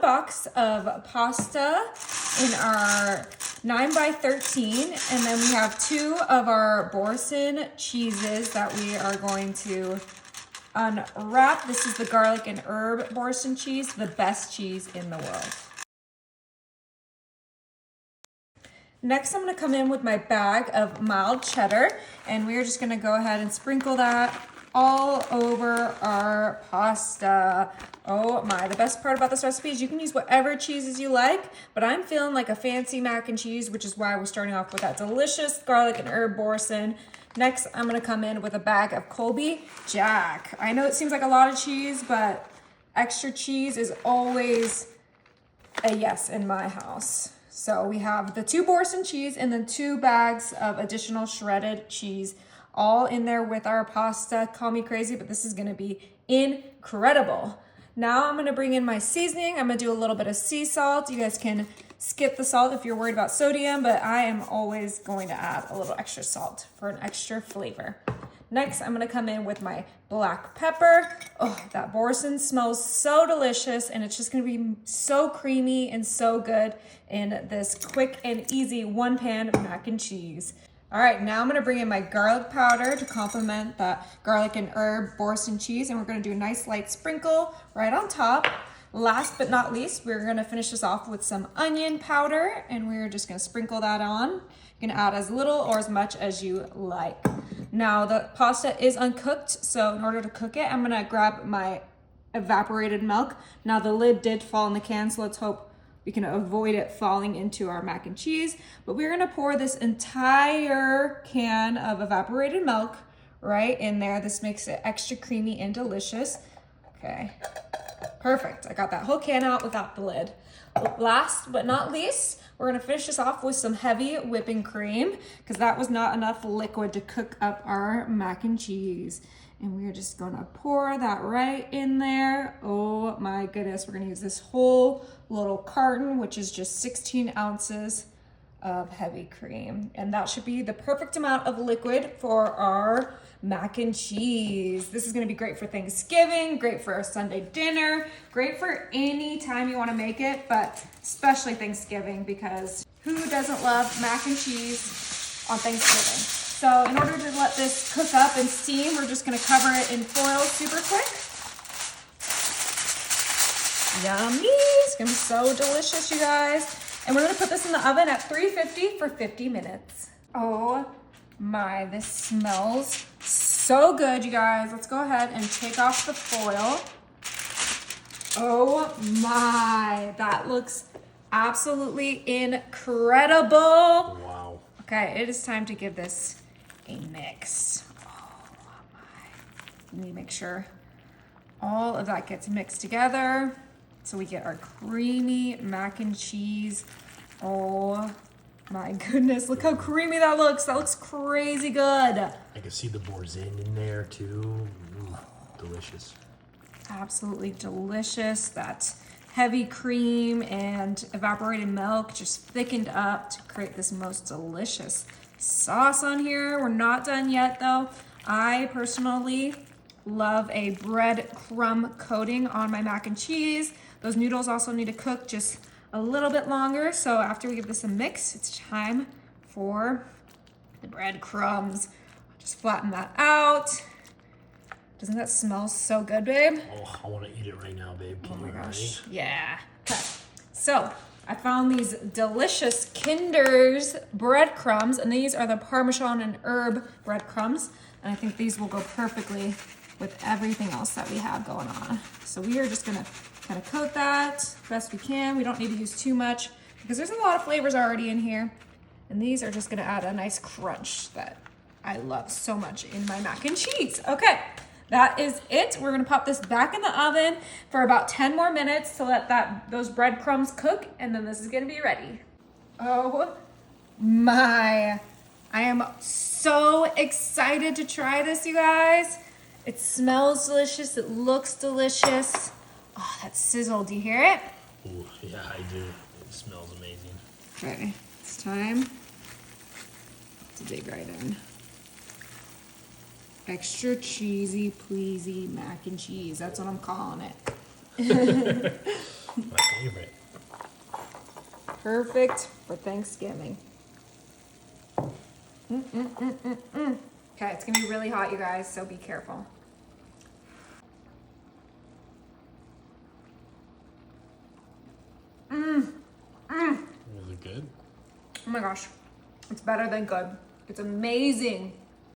box of pasta in our 9x13, and then we have 2 of our boursin cheeses that we are going to unwrap. This is the garlic and herb boursin cheese, the best cheese in the world. Next, I'm gonna come in with my bag of mild cheddar, and we're just gonna go ahead and sprinkle that all over our pasta. Oh my, the best part about this recipe is you can use whatever cheeses you like, but I'm feeling like a fancy mac and cheese, which is why we're starting off with that delicious garlic and herb boursin. Next, I'm gonna come in with a bag of Colby Jack. I know it seems like a lot of cheese, but extra cheese is always a yes in my house. So we have the 2 boursin cheese and then 2 bags of additional shredded cheese all in there with our pasta. Call me crazy, but this is gonna be incredible. Now I'm gonna bring in my seasoning. I'm gonna do a little bit of sea salt. You guys can skip the salt if you're worried about sodium, but I am always going to add a little extra salt for an extra flavor. Next, I'm gonna come in with my black pepper. Oh, that boursin smells so delicious, and it's just gonna be so creamy and so good in this quick and easy 1-pan mac and cheese. All right, now I'm gonna bring in my garlic powder to complement that garlic and herb boursin cheese, and we're gonna do a nice light sprinkle right on top. Last but not least, we're gonna finish this off with some onion powder, and we're just gonna sprinkle that on. You can add as little or as much as you like. Now, the pasta is uncooked, so in order to cook it, I'm gonna grab my evaporated milk. Now, the lid did fall in the can, so let's hope we can avoid it falling into our mac and cheese. But we're gonna pour this entire can of evaporated milk right in there. This makes it extra creamy and delicious. Okay, perfect. I got that whole can out without the lid. Last but not least, we're gonna finish this off with some heavy whipping cream because that was not enough liquid to cook up our mac and cheese. And we're just gonna pour that right in there. Oh my goodness, we're gonna use this whole little carton, which is just 16 ounces of heavy cream. And that should be the perfect amount of liquid for our mac and cheese. This is gonna be great for Thanksgiving, great for our Sunday dinner, great for any time you wanna make it, but especially Thanksgiving, because who doesn't love mac and cheese on Thanksgiving? So in order to let this cook up and steam, we're just gonna cover it in foil super quick. Yummy, it's gonna be so delicious, you guys. And we're gonna put this in the oven at 350 for 50 minutes. Oh my, this smells so good, you guys. Let's go ahead and take off the foil. Oh my, that looks absolutely incredible. Wow. Okay, it is time to give this a mix. Oh my. Let me make sure all of that gets mixed together so we get our creamy mac and cheese. Oh my goodness, look how creamy that looks. That looks crazy good. I can see the boursin in there too. Delicious. Absolutely delicious. That heavy cream and evaporated milk just thickened up to create this most delicious sauce on here. We're not done yet though. I personally love a breadcrumb coating on my mac and cheese. Those noodles also need to cook just a little bit longer. So after we give this a mix, it's time for the breadcrumbs. Just flatten that out. Doesn't that smell so good, babe? Oh, I want to eat it right now, babe. Oh my gosh, yeah. Okay. So I found these delicious Kinder's breadcrumbs, and these are the Parmesan and herb breadcrumbs. And I think these will go perfectly with everything else that we have going on. So we are just gonna kind of coat that best we can. We don't need to use too much because there's a lot of flavors already in here. And these are just gonna add a nice crunch that I love so much in my mac and cheese. Okay. That is it. We're gonna pop this back in the oven for about 10 more minutes to let those breadcrumbs cook, and then this is gonna be ready. Oh my, I am so excited to try this, you guys. It smells delicious, it looks delicious. Oh, that sizzle, do you hear it? Ooh, yeah, I do. It smells amazing. Okay, it's time to dig right in. Extra cheesy, pleasy mac and cheese. That's what I'm calling it. My favorite. Perfect for Thanksgiving. Okay, it's gonna be really hot, you guys, so be careful. Was it good? Oh my gosh, it's better than good. It's amazing.